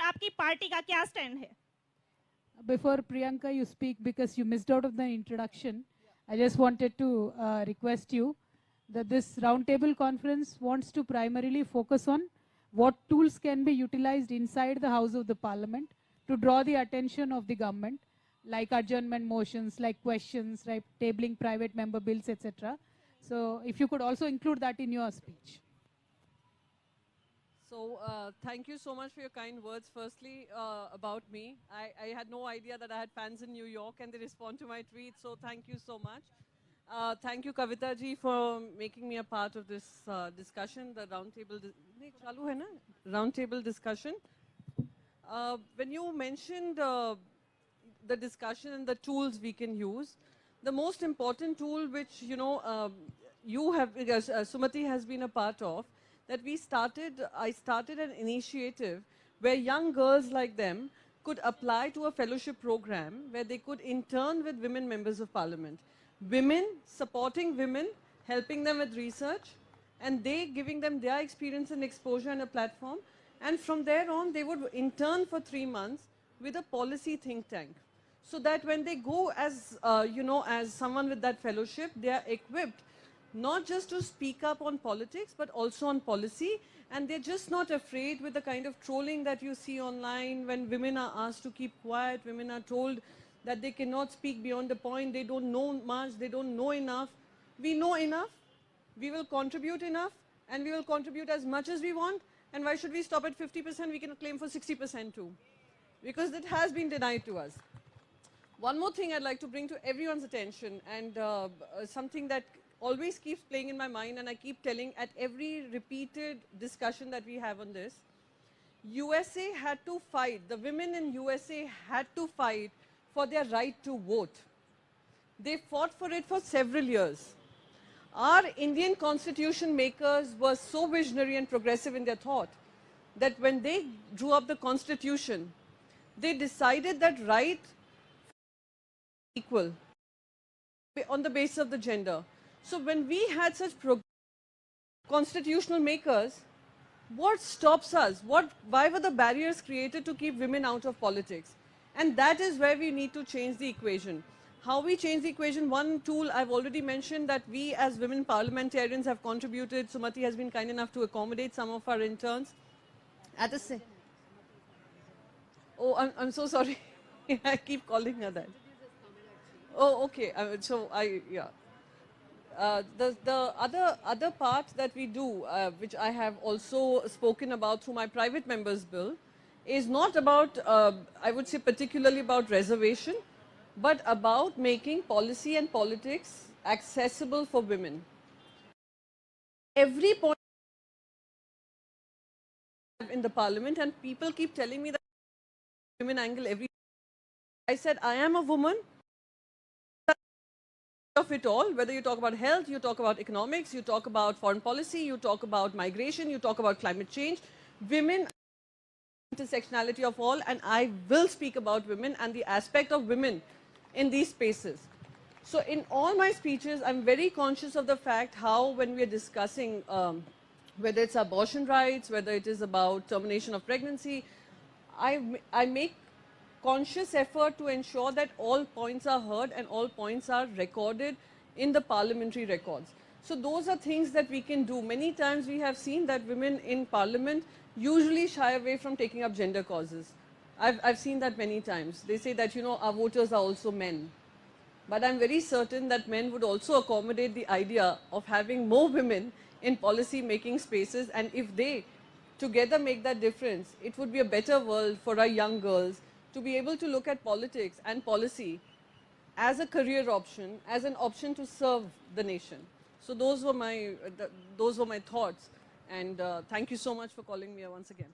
आपकी पार्टी का क्या स्टैंड है? Before Priyanka, you speak because you missed out of the introduction. I just wanted to request you that this roundtable conference wants to primarily focus on what tools can be utilized inside the House of the Parliament to draw the attention of the government, like adjournment motions, like questions, like tabling private member bills, etc. So if you could also include that in your speech. So thank you so much for your kind words. Firstly, about me, I had no idea that I had fans in New York and they respond to my tweets. So thank you so much. Thank you, Kavita ji, for making me a part of this discussion, the roundtable discussion. When you mentioned the discussion and the tools we can use, the most important tool which you have, Sumati has been a part of, that I started an initiative where young girls like them could apply to a fellowship program where they could intern with women members of parliament. Women, supporting women, helping them with research, and they giving them their experience and exposure and a platform. And from there on, they would intern for 3 months with a policy think tank. So that when they go as, as someone with that fellowship, they are equipped not just to speak up on politics, but also on policy. And they're just not afraid with the kind of trolling that you see online when women are asked to keep quiet, women are told that they cannot speak beyond the point, they don't know much, they don't know enough. We know enough, we will contribute enough, and we will contribute as much as we want. And why should we stop at 50%? We can claim for 60% too, because it has been denied to us. One more thing I'd like to bring to everyone's attention, and something that always keeps playing in my mind, and I keep telling at every repeated discussion that we have on this. USA had to fight, the women in USA had to fight for their right to vote. They fought for it for several years. Our Indian constitution makers were so visionary and progressive in their thought that when they drew up the constitution, they decided that right equal on the basis of the gender. So when we had such constitutional makers, what stops us? Why were the barriers created to keep women out of politics? And that is where we need to change the equation. How we change the equation, one tool I've already mentioned that we as women parliamentarians have contributed. Sumati has been kind enough to accommodate some of our interns. At the same, oh, I'm so sorry. I keep calling her that. Oh, okay. The other part that we do, which I have also spoken about through my private members bill, is not about, I would say particularly about reservation, but about making policy and politics accessible for women. Every point in the parliament, and people keep telling me that women angle every. I said, I am a woman. Of it all, whether you talk about health, you talk about economics, you talk about foreign policy, you talk about migration, you talk about climate change, women, intersectionality of all, and I will speak about women and the aspect of women in these spaces. So in all my speeches, I'm very conscious of the fact how when we are discussing whether it's abortion rights, whether it is about termination of pregnancy, I make conscious effort to ensure that all points are heard and all points are recorded in the parliamentary records. So those are things that we can do. Many times we have seen that women in parliament usually shy away from taking up gender causes. I've seen that many times. They say that, our voters are also men. But I'm very certain that men would also accommodate the idea of having more women in policy making spaces, and if they together make that difference, it would be a better world for our young girls to be able to look at politics and policy as a career option, as an option to serve the nation. So those were my thoughts, and thank you so much for calling me once again.